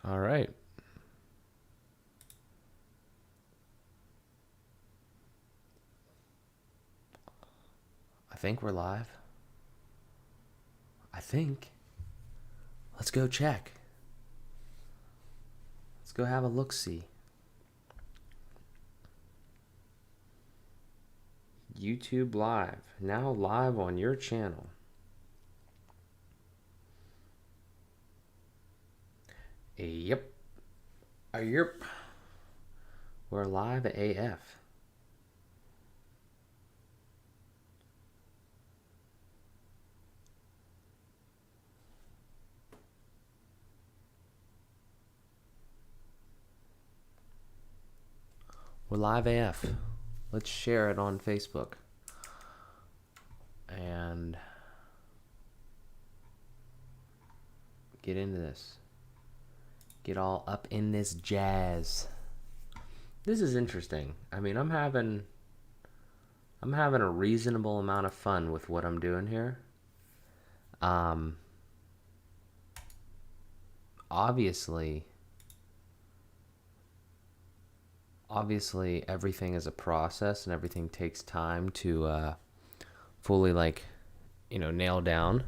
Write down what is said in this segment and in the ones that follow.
All right. I think we're live. I think. Let's go check. Let's go have a look-see. YouTube Live. Now live on your channel. Yep. Yep. We're live at AF. We're live AF. Let's share it on Facebook. And get into this. Get all up in this jazz. This is interesting. I mean, I'm having a reasonable amount of fun with what I'm doing here. Obviously everything is a process and everything takes time to fully nail down.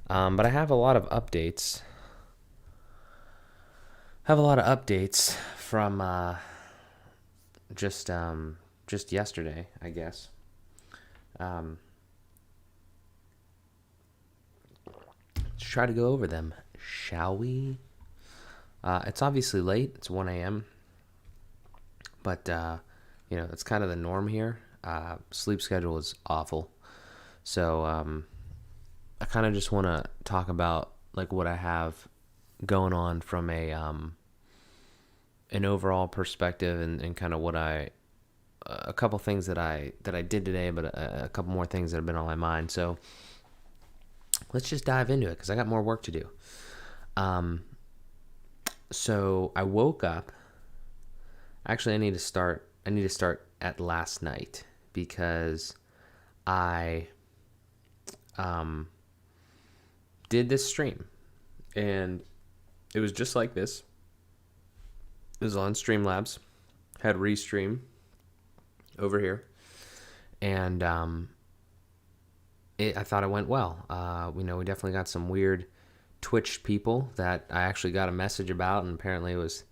But I have a lot of updates. From just yesterday, I guess. Let's try to go over them, shall we? It's obviously late. It's 1 a.m. But, that's kind of the norm here. Sleep schedule is awful. So I kind of just want to talk about what I have going on from an overall perspective and kind of what a couple things that I did today, but a couple more things that have been on my mind. So let's just dive into it because I got more work to do. So I woke up. Actually, I need to start at last night because I did this stream, and it was just like this. It was on Streamlabs, had Restream over here, and I thought it went well. We definitely got some weird Twitch people that I actually got a message about, and apparently it was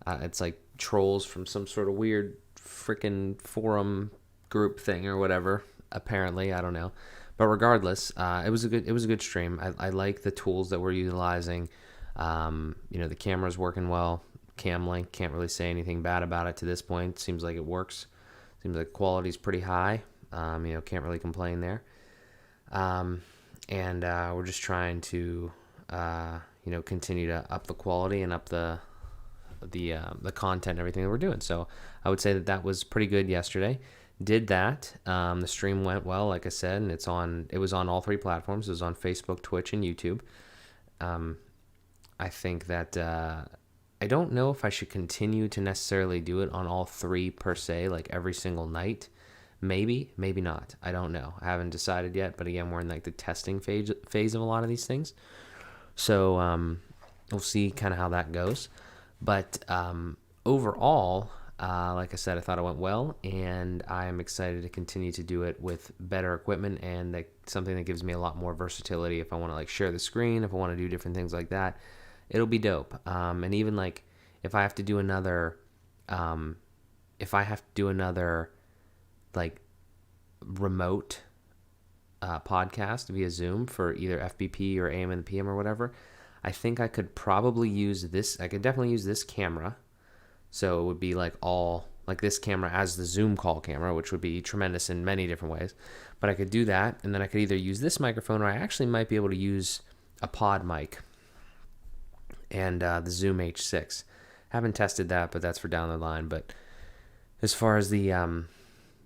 it's like trolls from some sort of weird freaking forum group thing or whatever. Apparently, I don't know, but regardless, it was a good stream. I like the tools that we're utilizing. The camera's working well. Camlink, can't really say anything bad about it to this point. Seems like it works. Seems like quality's pretty high. Can't really complain there. And we're just trying to continue to up the quality and up the content and everything that we're doing. So I would say that was pretty good yesterday. Did that. The stream went well, like I said, and it was on all three platforms. It was on Facebook, Twitch, and YouTube. I think that I don't know if I should continue to necessarily do it on all three per se, like every single night. Maybe not. I don't know. I haven't decided yet, but again, we're in the testing phase of a lot of these things. So we'll see kind of how that goes. But overall, like I said, I thought it went well, and I am excited to continue to do it with better equipment and something that gives me a lot more versatility. If I want to share the screen, if I want to do different things like that, it'll be dope. And even if I have to do another, remote podcast via Zoom for either FBP or AM and PM or whatever, I think I could probably use this. I could definitely use this camera. So it would be this camera as the Zoom call camera, which would be tremendous in many different ways. But I could do that, and then I could either use this microphone, or I actually might be able to use a pod mic and the Zoom H6. Haven't tested that, but that's for down the line. But as far as the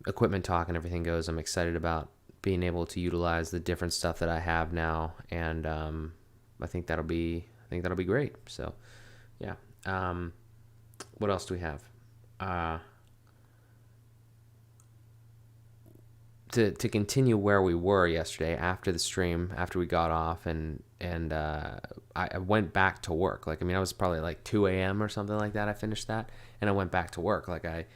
equipment talk and everything goes, I'm excited about being able to utilize the different stuff that I have now, and I think that'll be great. So, yeah. What else do we have? to continue where we were yesterday after the stream, after we got off, and I went back to work. Like, I mean, I was probably like 2 a.m. or something like that. I finished that, and I went back to work. Like, I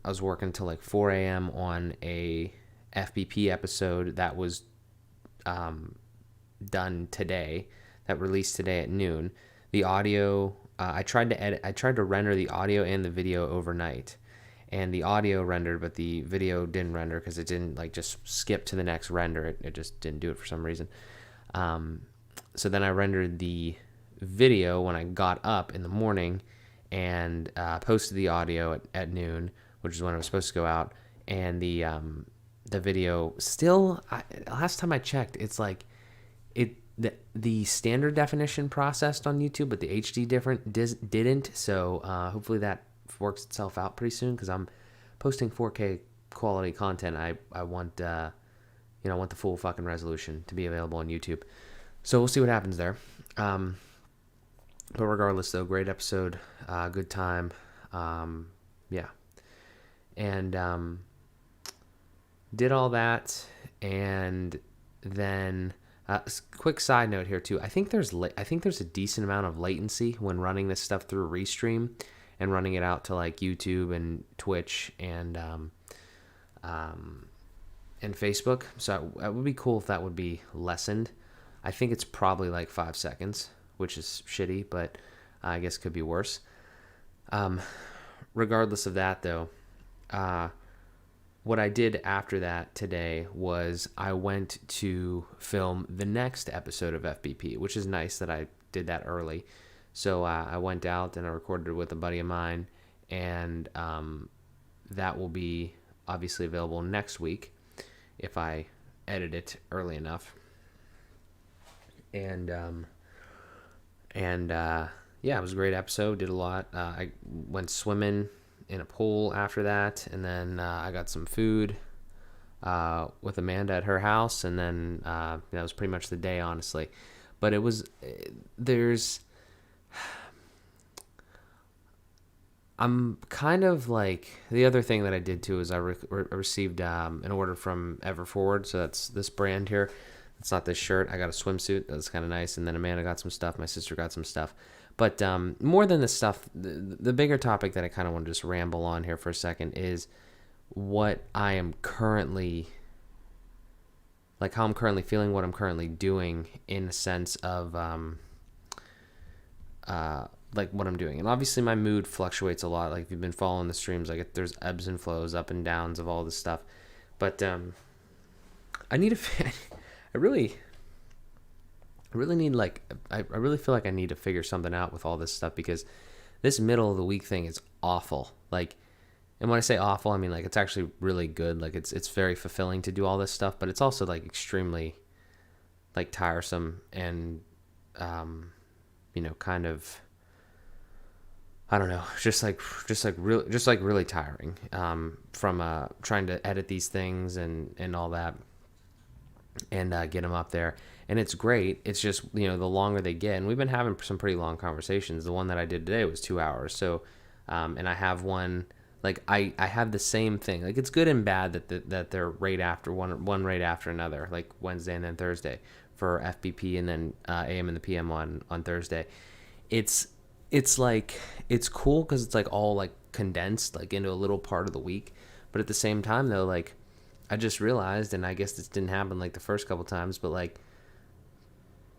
was working till like 4 a.m. on a FBP episode that was done today, that released today at noon. The audio, I tried to render the audio and the video overnight, and the audio rendered, but the video didn't render because it didn't like just skip to the next render. It just didn't do it for some reason. So then I rendered the video when I got up in the morning, and posted the audio at noon, which is when it was supposed to go out. And the video still, last time I checked, it's like the standard definition processed on YouTube, but the HD didn't. So hopefully that works itself out pretty soon, because I'm posting 4K quality content. I want I want the full fucking resolution to be available on YouTube. So we'll see what happens there. But regardless, though, great episode, good time, yeah, and did all that, and then quick side note here too. I think there's a decent amount of latency when running this stuff through Restream and running it out to like YouTube and Twitch and Facebook. So it would be cool if that would be lessened. I think it's probably like 5 seconds, which is shitty, but I guess could be worse. Regardless of that, though, what I did after that today was I went to film the next episode of FBP, which is nice that I did that early. So I went out and I recorded it with a buddy of mine, and that will be obviously available next week if I edit it early enough. And yeah, it was a great episode. Did a lot. I went swimming in a pool after that, and then I got some food with Amanda at her house, and then that was pretty much the day, honestly. But it was I'm kind of like, the other thing that I did too is I received an order from EverForward, so that's this brand here. It's not this shirt. I got a swimsuit. That's kind of nice. And then Amanda got some stuff. My sister got some stuff. But more than the stuff, the bigger topic that I kind of want to just ramble on here for a second is what I am currently, like how I'm currently feeling, what I'm currently doing in a sense of like what I'm doing. And obviously my mood fluctuates a lot. Like if you've been following the streams, like there's ebbs and flows, up and downs of all this stuff. But I need to... I really need, like, I really feel like I need to figure something out with all this stuff, because this middle of the week thing is awful. Like, and when I say awful, I mean like it's actually really good. Like it's very fulfilling to do all this stuff, but it's also like extremely like tiresome and kind of, I don't know, just really tiring from trying to edit these things and all that, and get them up there. And it's great. It's just, the longer they get, and we've been having some pretty long conversations. The one that I did today was 2 hours. So, and I have one, like I have the same thing. Like it's good and bad that they're right after one right after another, like Wednesday and then Thursday for FBP, and then AM and the PM on Thursday. It's like, it's cool because it's like all like condensed like into a little part of the week. But at the same time though, like I just realized, and I guess this didn't happen like the first couple times, but like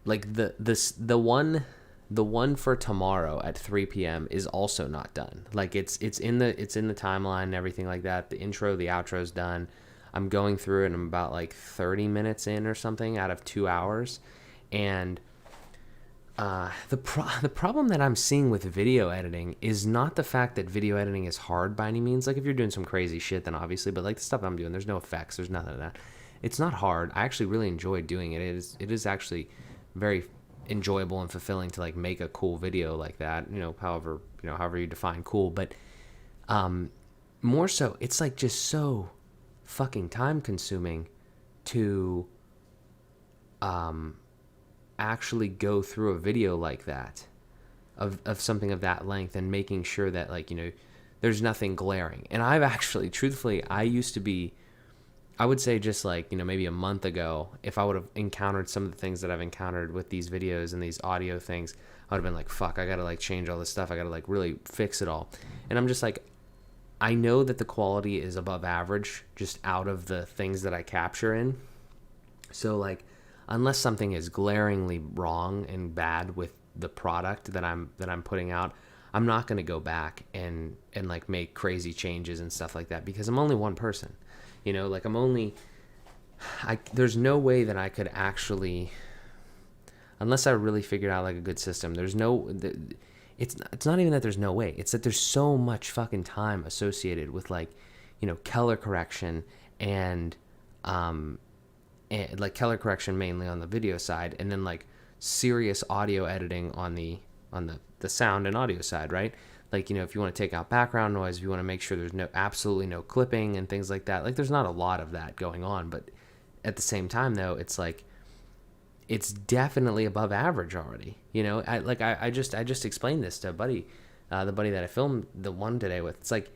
the one for tomorrow at 3 p.m. is also not done. Like it's in the timeline and everything like that. The intro, the outro's done. I'm going through it, and I'm about like 30 minutes in or something out of 2 hours. And the problem that I'm seeing with video editing is not the fact that video editing is hard by any means. Like if you're doing some crazy shit, then obviously, but like the stuff I'm doing, there's no effects, there's nothing of that. It's not hard. I actually really enjoy doing it. It is actually very enjoyable and fulfilling to like make a cool video like that. However you define cool, but more so, it's like just so fucking time consuming to actually go through a video like that of something of that length, and making sure that like there's nothing glaring. And I've actually, truthfully, I used to be I would say just like, maybe a month ago, if I would have encountered some of the things that I've encountered with these videos and these audio things, I would have been like, fuck, I gotta like change all this stuff. I gotta like really fix it all. And I'm just like, I know that the quality is above average just out of the things that I capture in. So like, unless something is glaringly wrong and bad with the product that I'm putting out, I'm not going to go back and like make crazy changes and stuff like that, because I'm only one person. Like there's no way that I could actually, unless I really figured out like a good system, it's not even that there's no way. It's that there's so much fucking time associated with like, color correction and like color correction mainly on the video side, and then like serious audio editing on the sound and audio side, right? Like, if you want to take out background noise, if you want to make sure there's absolutely no clipping and things like that, like there's not a lot of that going on. But at the same time though, it's like, it's definitely above average already. I just explained this to a buddy, the buddy that I filmed the one today with. It's like,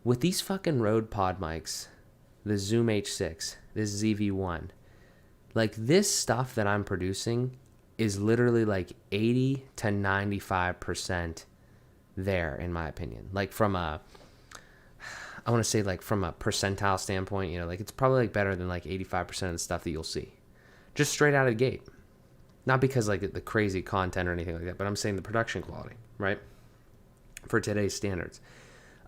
with these fucking Rode pod mics, the Zoom H6, this ZV1, like this stuff that I'm producing is literally like 80 to 95% there, in my opinion. Like I want to say like from a percentile standpoint, like it's probably like better than like 85% of the stuff that you'll see just straight out of the gate. Not because like the crazy content or anything like that, but I'm saying the production quality, right? For today's standards.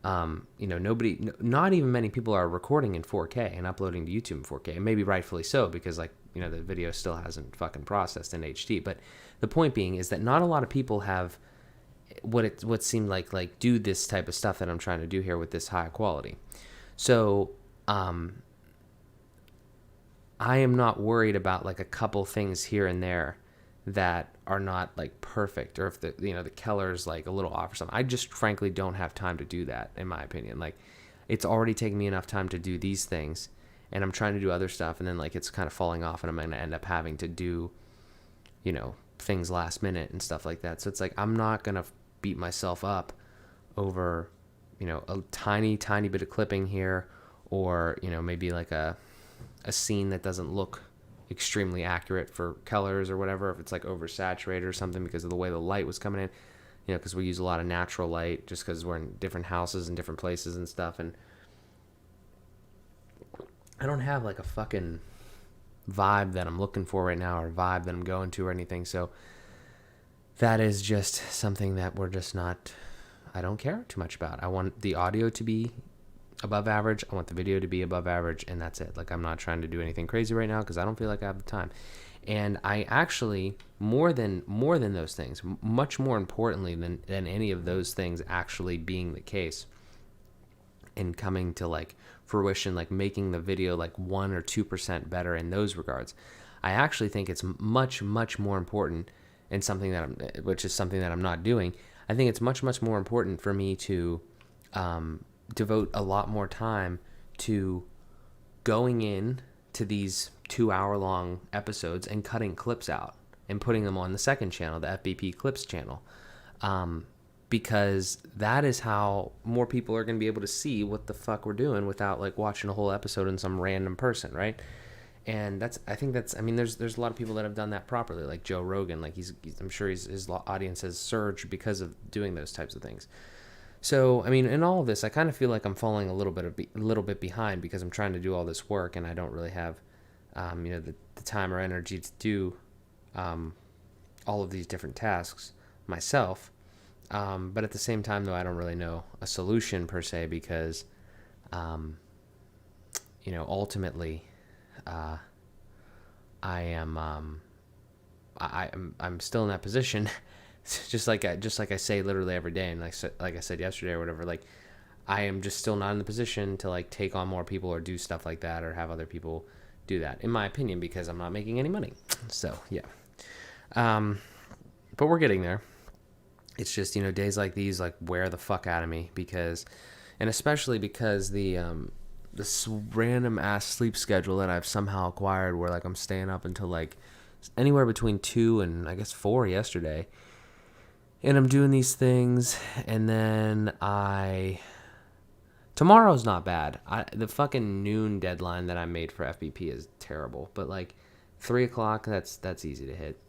Not even many people are recording in 4K and uploading to YouTube in 4K, and maybe rightfully so, because like, the video still hasn't fucking processed in HD. But the point being is that not a lot of people have what seemed like do this type of stuff that I'm trying to do here with this high quality. So, I am not worried about like a couple things here and there that are not like perfect, or if the color's like a little off or something. I just frankly don't have time to do that, in my opinion. Like, it's already taken me enough time to do these things, and I'm trying to do other stuff, and then like it's kind of falling off, and I'm going to end up having to do things last minute and stuff like that. So it's like, I'm not going to beat myself up over a tiny bit of clipping here, or maybe like a scene that doesn't look extremely accurate for colors or whatever, if it's like oversaturated or something because of the way the light was coming in, because we use a lot of natural light just because we're in different houses and different places and stuff. And I don't have like a fucking vibe that I'm looking for right now, or vibe that I'm going to, or anything. So that is just something that I don't care too much about. I want the audio to be above average. I want the video to be above average, and that's it. Like, I'm not trying to do anything crazy right now because I don't feel like I have the time. And I actually, more than those things, much more importantly than any of those things actually being the case and coming to like fruition, like making the video like 1 or 2% better in those regards, I actually think it's much more important, and which is something that I'm not doing. I think it's much more important for me to devote a lot more time to going in to these 2-hour-long episodes and cutting clips out and putting them on the second channel, the FBP Clips channel, because that is how more people are going to be able to see what the fuck we're doing without like watching a whole episode in some random person, right? And there's a lot of people that have done that properly, like Joe Rogan. Like I'm sure his audience has surged because of doing those types of things. So, in all of this, I kind of feel like I'm falling a little bit behind because I'm trying to do all this work, and I don't really have, the time or energy to do all of these different tasks myself. But at the same time, though, I don't really know a solution per se because, ultimately, I'm still in that position. just like I say literally every day, and like I said yesterday or whatever, like I am just still not in the position to like take on more people or do stuff like that or have other people do that, in my opinion, because I'm not making any money. So yeah, but we're getting there. It's just, days like these like wear the fuck out of me, and especially because this random ass sleep schedule that I've somehow acquired, where like I'm staying up until like anywhere between 2 and I guess 4 yesterday. And I'm doing these things, and then I Tomorrow's not bad. The fucking noon deadline that I made for FBP is terrible, but like 3 o'clock, that's easy to hit.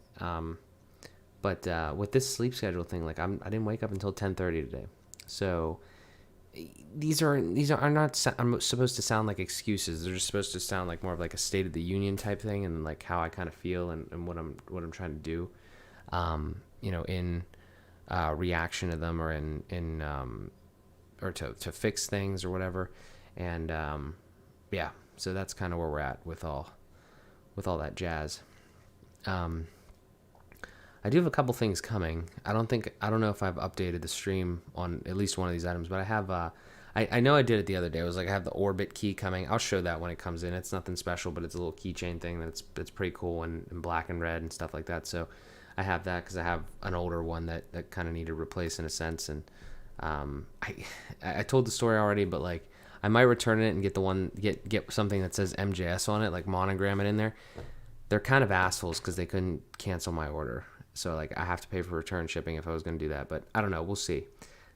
But with this sleep schedule thing, like I didn't wake up until 10:30 today, so these are not I'm supposed to sound like excuses. They're just supposed to sound like more of like a State of the Union type thing, and like how I kind of feel and what I'm trying to do, in reaction to them, or in or to fix things or whatever. And yeah, so that's kind of where we're at with all that jazz. I do have a couple things coming. I don't know if I've updated the stream on at least one of these items, but I have I know I did it the other day. It was like I have the Orbit key coming. I'll show that when it comes in. It's nothing special, but it's a little keychain thing that's pretty cool and black and red and stuff like that. So I have that because I have an older one that kind of needed replaced in a sense. And I told the story already, but like I might return it and get something that says MJS on it, like monogram it in there. They're kind of assholes because they couldn't cancel my order. So like I have to pay for return shipping if I was going to do that, but I don't know. We'll see.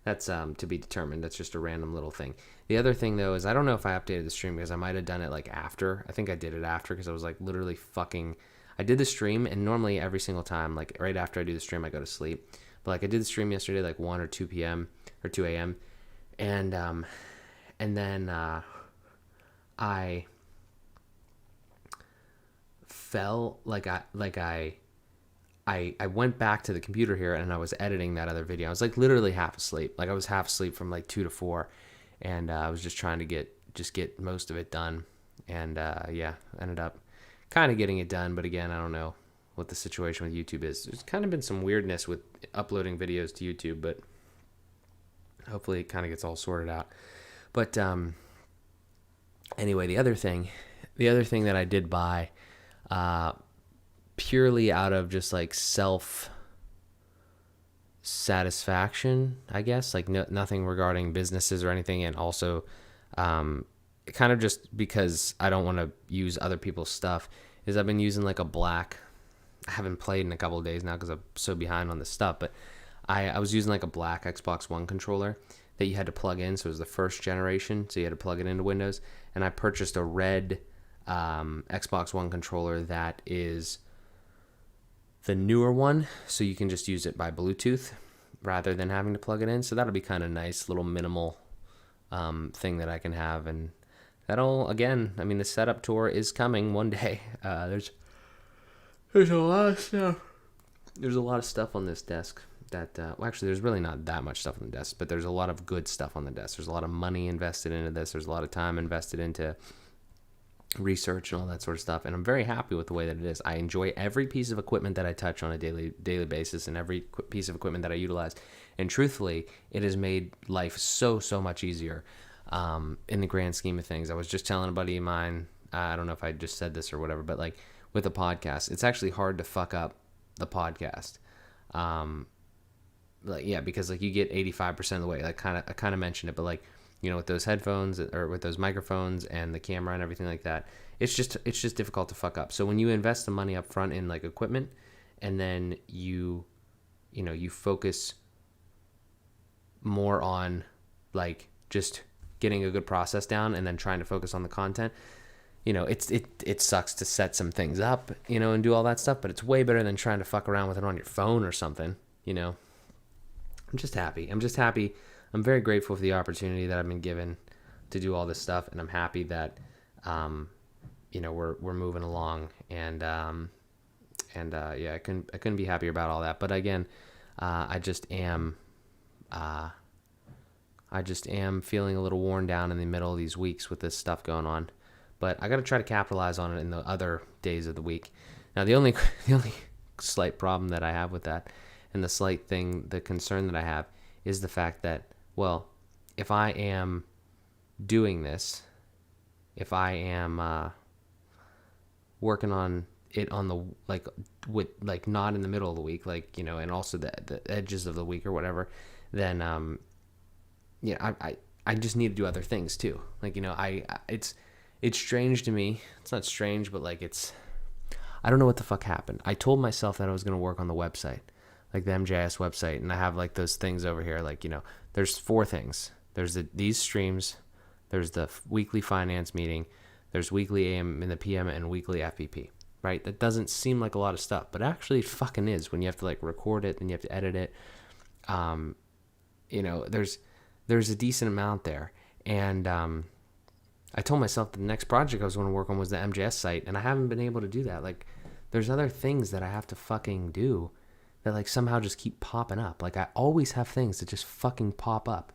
That's to be determined. That's just a random little thing. The other thing though is I don't know if I updated the stream because I might have done it like after. I think I did it after because I was like literally fucking. I did the stream and normally every single time, like right after I do the stream, I go to sleep. But like I did the stream yesterday, like 1 or 2 p.m. or 2 a.m. and then I fell I went back to the computer here and I was editing that other video. I was like literally half asleep. Like I was half asleep from like 2 to 4, and I was just trying to get most of it done. And yeah, ended up kind of getting it done. But again, I don't know what the situation with YouTube is. There's kind of been some weirdness with uploading videos to YouTube, but hopefully it kind of gets all sorted out. But anyway, the other thing that I did buy, purely out of just like self satisfaction, I guess, like nothing regarding businesses or anything, and also kind of just because I don't want to use other people's stuff, is I've been using like a black. I haven't played in a couple of days now because I'm so behind on this stuff, but I was using like a black Xbox One controller that you had to plug in, so it was the first generation, so you had to plug it into Windows, and I purchased a red Xbox One controller that is the newer one, so you can just use it by Bluetooth rather than having to plug it in. So that'll be kind of nice, little minimal thing that I can have, and that'll, again, I mean, the setup tour is coming one day. There's a lot of stuff. There's a lot of stuff on this desk that, well, actually, there's really not that much stuff on the desk, but there's a lot of good stuff on the desk. There's a lot of money invested into this. There's a lot of time invested into research and all that sort of stuff, and I'm very happy with the way that it is. I enjoy every piece of equipment that I touch on a daily basis, and every piece of equipment that I utilize, and truthfully, it has made life so much easier in the grand scheme of things. I was just telling a buddy of mine, I don't know if I just said this or whatever, but like with a podcast, it's actually hard to fuck up the podcast. Like, yeah, because like you get 85% of the way. Like I kind of mentioned it, but like, you know, with those headphones or with those microphones and the camera and everything like that, it's just difficult to fuck up. So when you invest the money up front in like equipment, and then you focus more on like just getting a good process down and then trying to focus on the content, you know, it sucks to set some things up, you know, and do all that stuff, but it's way better than trying to fuck around with it on your phone or something, you know. I'm just happy. I'm very grateful for the opportunity that I've been given to do all this stuff, and I'm happy that, you know, we're moving along, and yeah, I couldn't be happier about all that. But again, I just am feeling a little worn down in the middle of these weeks with this stuff going on, but I got to try to capitalize on it in the other days of the week. Now, the only slight problem that I have with that, and the concern that I have, is the fact that, well, if I am doing this, if I am working on it on the not in the middle of the week, like, you know, and also the edges of the week or whatever, then yeah, I just need to do other things too. Like, you know, it's strange to me. It's not strange, but like I don't know what the fuck happened. I told myself that I was going to work on the website, like the MJS website, and I have like those things over here, like, you know, there's 4 things. There's these streams, There's the weekly finance meeting. There's weekly AM in the PM and weekly FPP, right? That doesn't seem like a lot of stuff, but actually it fucking is when you have to like record it and you have to edit it. There's a decent amount there. And I told myself that the next project I was going to work on was the MJS site, and I haven't been able to do that. Like, there's other things that I have to fucking do that like somehow just keep popping up. Like, I always have things that just fucking pop up,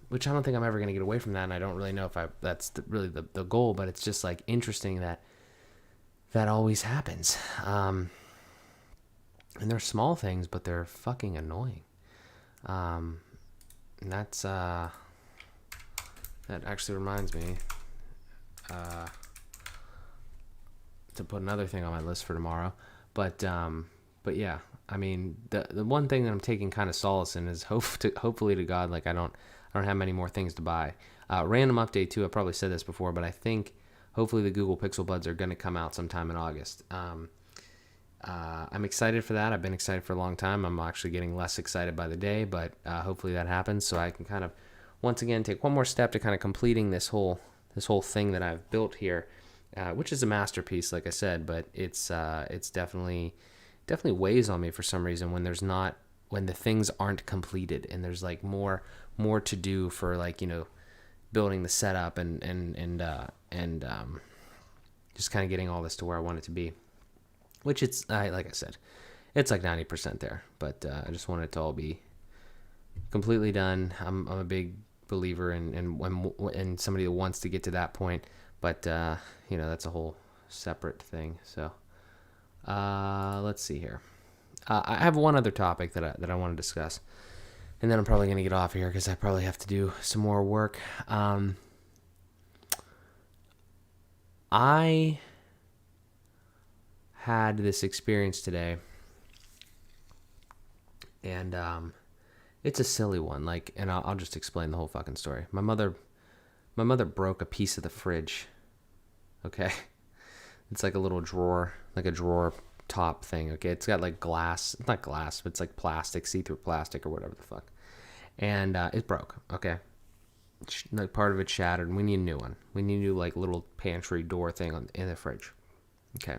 which I don't think I'm ever going to get away from that, and I don't really know if that's really the goal, but it's just like interesting that always happens. And they're small things, but they're fucking annoying. And that's that actually reminds me to put another thing on my list for tomorrow. But yeah, I mean, the one thing that I'm taking kind of solace in is hopefully to God, like I don't have many more things to buy. Random update too. I probably said this before, but I think hopefully the Google Pixel Buds are going to come out sometime in August. I'm excited for that. I've been excited for a long time. I'm actually getting less excited by the day, but hopefully that happens so I can kind of once again take one more step to kind of completing this whole thing that I've built here, which is a masterpiece, like I said, but it's definitely weighs on me for some reason when the things aren't completed and there's like more to do for like, you know, building the setup and just kind of getting all this to where I want it to be. Which like I said, it's like 90% there. But I just want it to all be completely done. I'm a big believer in somebody that wants to get to that point. But, that's a whole separate thing. So let's see here. I have one other topic that I want to discuss. And then I'm probably going to get off here because I probably have to do some more work. I had this experience today, and it's a silly one. Like, and I'll just explain the whole fucking story. My mother broke a piece of the fridge. Okay, it's like a little drawer, like a drawer top thing. Okay, it's got like glass, not glass, but it's like plastic, see-through plastic or whatever the fuck, and it broke. Okay, like part of it shattered, and we need a new one. We need a new like little pantry door thing in the fridge. Okay.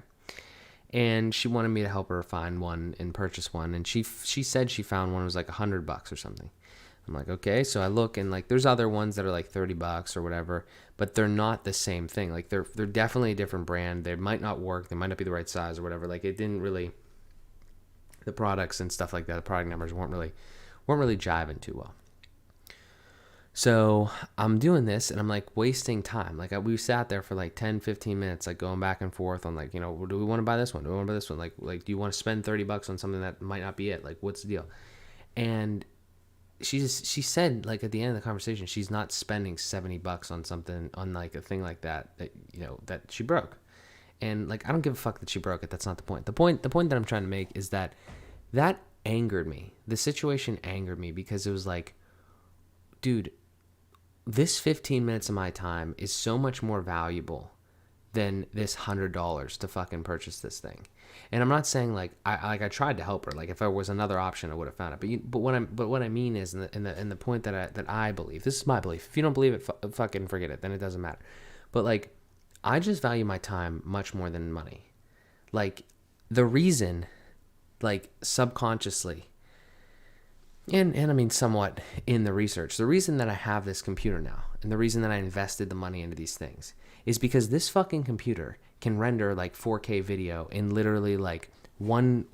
And she wanted me to help her find one and purchase one. And she said she found one. It was like $100 or something. I'm like, okay. So I look and like, there's other ones that are like $30 or whatever, but they're not the same thing. Like they're definitely a different brand. They might not work. They might not be the right size or whatever. Like it didn't really, the products and stuff like that, the product numbers weren't really jiving too well. So I'm doing this and I'm like wasting time. Like we sat there for like 10, 15 minutes, like going back and forth on like, you know, do we want to buy this one? Do we want to buy this one? Like, do you want to spend $30 on something that might not be it? Like, what's the deal? And she said like at the end of the conversation, she's not spending $70 on something, on like a thing like that, you know, that she broke. And like, I don't give a fuck that she broke it. That's not the point. The point that I'm trying to make is that angered me. The situation angered me because it was like, dude, this 15 minutes of my time is so much more valuable than this $100 to fucking purchase this thing. And I'm not saying like I tried to help her. Like if there was another option, I would have found it. But what I mean is, in the point that I believe, this is my belief. If you don't believe it, fucking forget it. Then it doesn't matter. But like, I just value my time much more than money. Like the reason, like subconsciously, and I mean somewhat in the research, the reason that I have this computer now and the reason that I invested the money into these things is because this fucking computer can render like 4K video in literally like one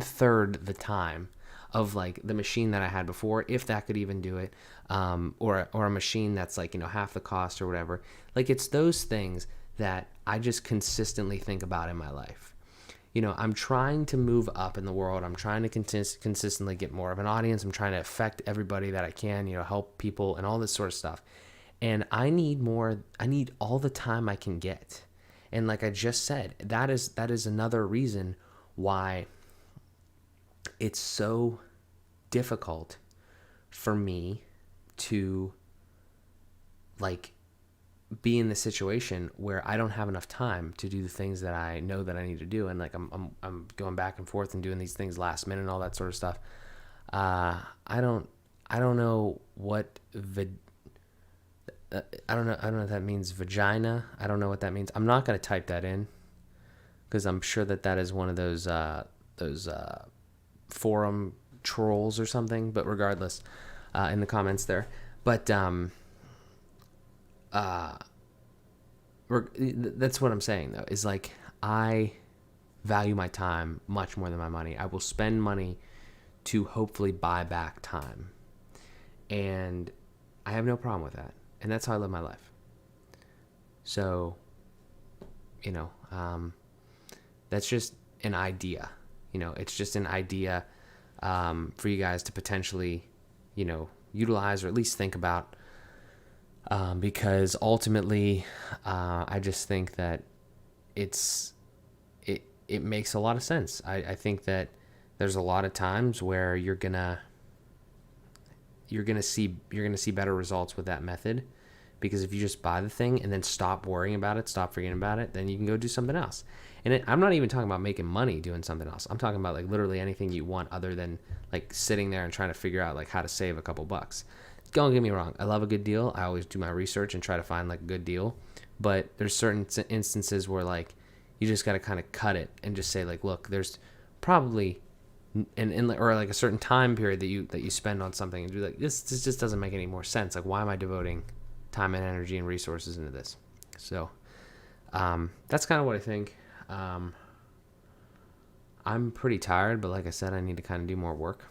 third the time of like the machine that I had before, if that could even do it, or a machine that's like, you know, half the cost or whatever. Like it's those things that I just consistently think about in my life. You know, I'm trying to move up in the world. I'm trying to consistently get more of an audience. I'm trying to affect everybody that I can, you know, help people and all this sort of stuff. And I need more. I need all the time I can get. And like I just said, that is another reason why it's so difficult for me to like be in the situation where I don't have enough time to do the things that I know that I need to do, and like I'm going back and forth and doing these things last minute and all that sort of stuff. I don't know what I don't know. I don't know if that means vagina. I don't know what that means. I'm not gonna type that in because I'm sure that is one of those forum trolls or something. But regardless, in the comments there. But that's what I'm saying though. Is like I value my time much more than my money. I will spend money to hopefully buy back time, and I have no problem with that. And that's how I live my life. So, you know, that's just an idea. You know, it's just an idea for you guys to potentially, you know, utilize or at least think about. Because ultimately, I just think that it makes a lot of sense. I think that there's a lot of times where you're gonna see better results with that method, because if you just buy the thing and then stop worrying about it, stop forgetting about it, then you can go do something else. And I'm not even talking about making money doing something else. I'm talking about like literally anything you want other than like sitting there and trying to figure out like how to save a couple bucks. Don't get me wrong. I love a good deal. I always do my research and try to find like a good deal. But there's certain instances where like you just got to kind of cut it and just say like, look, there's probably or like a certain time period that you spend on something and do like this just doesn't make any more sense. Like, why am I devoting time and energy and resources into this? So that's kind of what I think. I'm pretty tired, but like I said, I need to kind of do more work.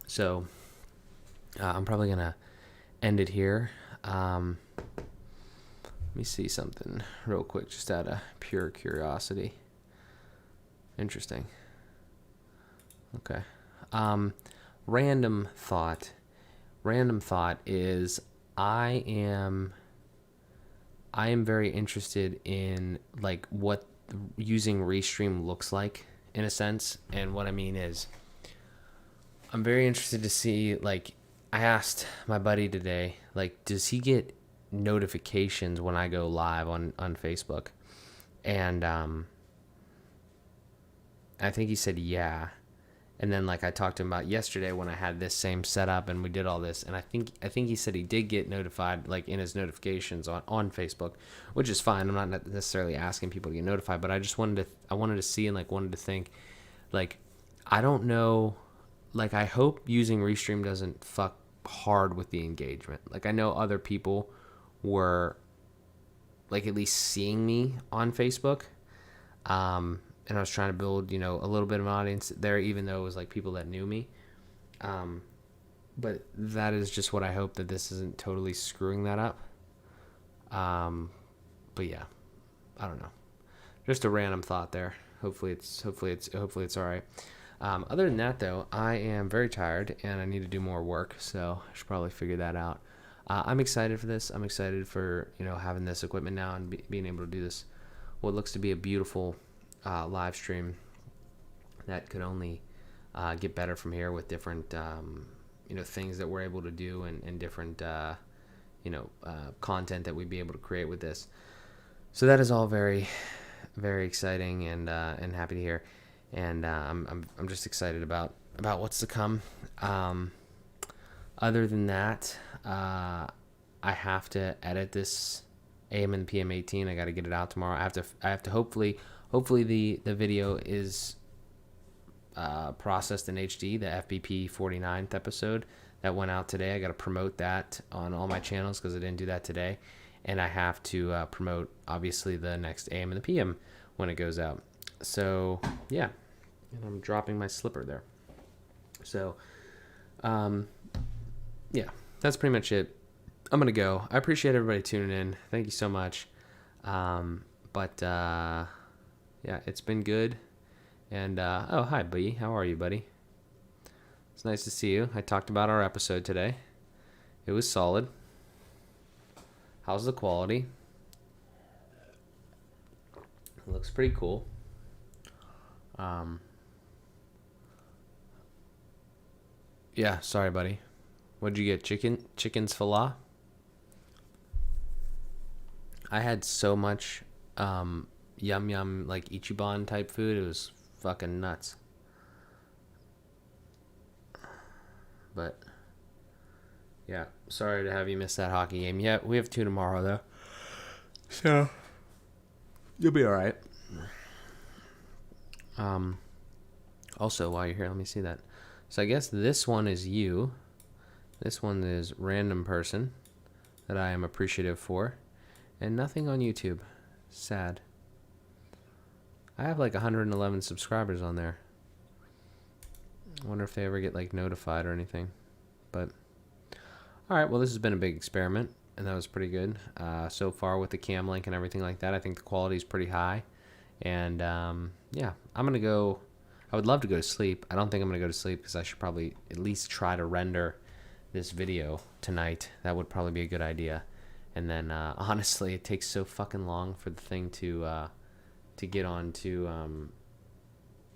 So I'm probably gonna end it here. Let me see something real quick, just out of pure curiosity. Interesting. Okay. Random thought. Random thought is I am very interested in like what using Restream looks like in a sense. And what I mean is I'm very interested to see, like, I asked my buddy today, like, does he get notifications when I go live on Facebook? And I think he said yeah. And then like I talked to him about yesterday when I had this same setup and we did all this, and I think he said he did get notified like in his notifications on Facebook, which is fine. I'm not necessarily asking people to get notified, but I just wanted to see and like wanted to think, like, I don't know, like I hope using Restream doesn't fuck hard with the engagement. Like I know other people were like at least seeing me on Facebook. And I was trying to build, you know, a little bit of an audience there, even though it was like people that knew me. But that is just what I hope, that this isn't totally screwing that up. But yeah, I don't know. Just a random thought there. Hopefully it's all right. Other than that though, I am very tired and I need to do more work, so I should probably figure that out. I'm excited for this. I'm excited for, you know, having this equipment now and being able to do this. What looks to be a beautiful live stream that could only get better from here with different you know, things that we're able to do and different you know, content that we'd be able to create with this. So that is all very, very exciting and happy to hear. And I'm just excited about what's to come. Other than that, I have to edit this AM and PM 18. I got to get it out tomorrow. I have to hopefully the video is processed in HD, the FBP 49th episode that went out today. I got to promote that on all my channels because I didn't do that today. And I have to promote, obviously, the next AM and the PM when it goes out. So, yeah. And I'm dropping my slipper there. So, yeah, that's pretty much it. I'm going to go. I appreciate everybody tuning in. Thank you so much. Yeah, it's been good. And, oh, hi, buddy. How are you, buddy? It's nice to see you. I talked about our episode today. It was solid. How's the quality? It looks pretty cool. Yeah, sorry, buddy. What'd you get? Chicken's filet? I had so much yum yum, like Ichiban type food. It was fucking nuts. But Yeah, sorry to have you miss that hockey game. Yeah, we have 2 tomorrow though, so you'll be all right. Also, while you're here, let me see that. So I guess this one is you. This one is random person that I am appreciative for, and nothing on YouTube. Sad. I have like 111 subscribers on there. I wonder if they ever get like notified or anything. But all right, well, this has been a big experiment, and that was pretty good so far with the cam link and everything like that. I think the quality is pretty high, and yeah, I'm gonna go. I would love to go to sleep. I don't think I'm gonna go to sleep because I should probably at least try to render this video tonight. That would probably be a good idea. And then honestly, it takes so fucking long for the thing to get onto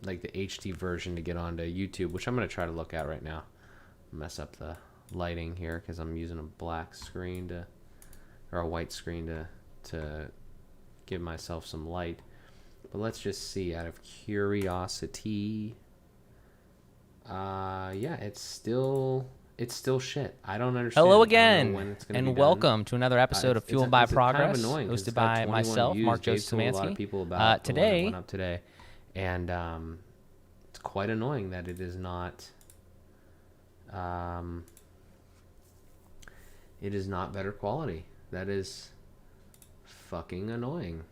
like the HD version to get onto YouTube, which I'm gonna try to look at right now. Mess up the lighting here because I'm using a black screen or a white screen to give myself some light. But let's just see out of curiosity. Yeah, it's still shit. I don't understand. Hello again, and welcome to another episode of Fueled by Progress, hosted by myself, Mark Joseph Szymanski. Today, went up today, and it's quite annoying that it is not. It is not better quality. That is fucking annoying.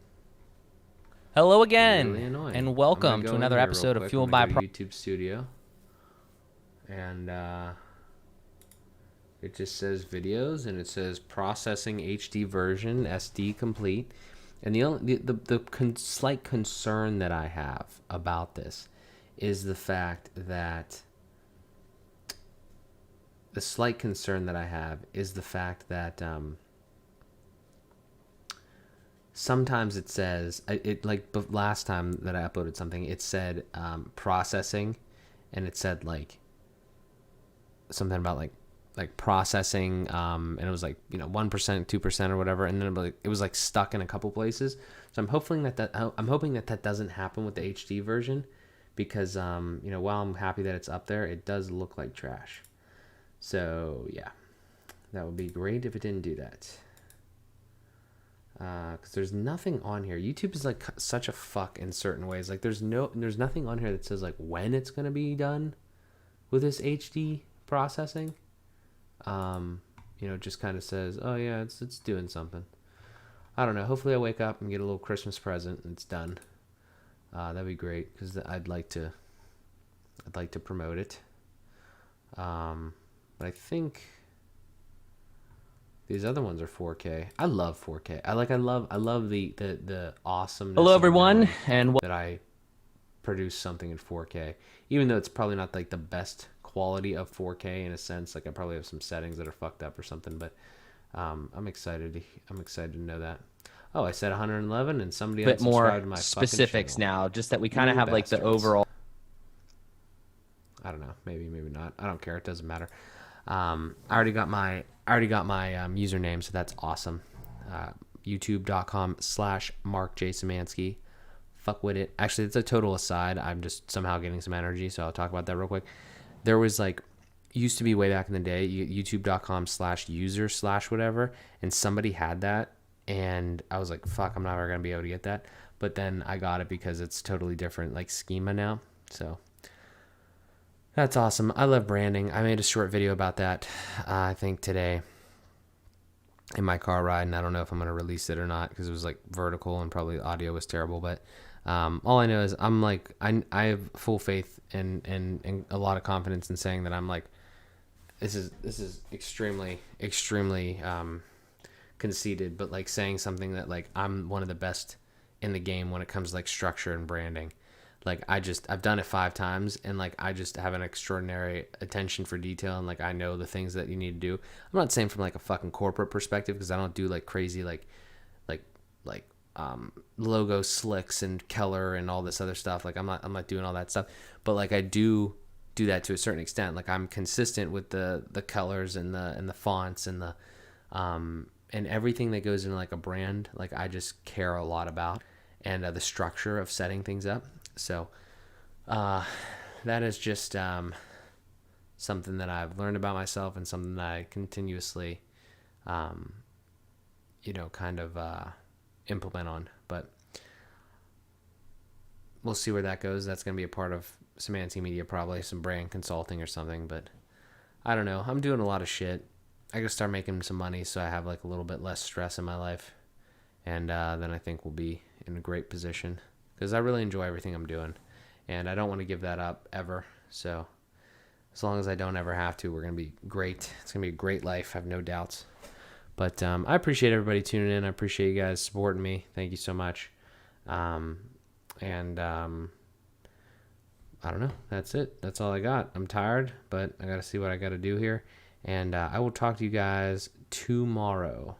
hello again, Really annoying. and welcome to another episode of Fueled by Progress. YouTube Studio, and it just says videos, and it says processing HD version, SD complete. And the slight concern that I have about this is the fact that sometimes it says last time that I uploaded something, it said processing, and it said like something about like processing, and it was like 1%, 2% or whatever, and then it was like stuck in a couple places. So I'm hoping that doesn't happen with the HD version, because while I'm happy that it's up there, it does look like trash. So yeah, that would be great if it didn't do that. Because there's nothing on here. YouTube is like such a fuck in certain ways. Like there's nothing on here that says like when it's gonna be done with this HD processing. It just kind of says, oh yeah, it's doing something. I don't know. Hopefully I wake up and get a little Christmas present and it's done. That'd be great, because I'd like to promote it. But I think these other ones are 4K. I love 4K. I love the awesomeness. Hello everyone, and that I produce something in 4K, even though it's probably not like the best quality of 4K in a sense. Like I probably have some settings that are fucked up or something, but I'm excited to know that. Oh, I said 111, and somebody bit more unsubscribed to my specifics fucking channel. now, just that we kind of You have like the bastards. overall. I don't know. Maybe not. I don't care. It doesn't matter. I already got my username, so that's awesome. YouTube.com/Mark J. Szymanski. Fuck with it. Actually, it's a total aside. I'm just somehow getting some energy, so I'll talk about that real quick. There was used to be way back in the day, YouTube.com/user/whatever, and somebody had that, and I was like, fuck, I'm never gonna be able to get that. But then I got it because it's totally different schema now. So that's awesome. I love branding. I made a short video about that, I think today in my car ride, and I don't know if I'm going to release it or not because it was vertical and probably the audio was terrible. But all I know is I have full faith and a lot of confidence in saying that I'm this is extremely conceited, but saying something that I'm one of the best in the game when it comes to structure and branding. I've done it 5 times, and I just have an extraordinary attention for detail, and I know the things that you need to do. I'm not saying from a fucking corporate perspective, because I don't do crazy logo slicks and Keller and all this other stuff. I'm not doing all that stuff, but I do that to a certain extent. I'm consistent with the colors and the fonts and the and everything that goes into a brand. I just care a lot about, and the structure of setting things up. So that is just something that I've learned about myself and something that I continuously, kind of implement on. But we'll see where that goes. That's going to be a part of some anti-media, probably some brand consulting or something. But I don't know. I'm doing a lot of shit. I got to start making some money so I have like a little bit less stress in my life. And then I think we'll be in a great position because I really enjoy everything I'm doing. And I don't want to give that up ever. So as long as I don't ever have to, we're going to be great. It's going to be a great life. I have no doubts. But I appreciate everybody tuning in. I appreciate you guys supporting me. Thank you so much. I don't know. That's it. That's all I got. I'm tired, but I got to see what I got to do here. And I will talk to you guys tomorrow.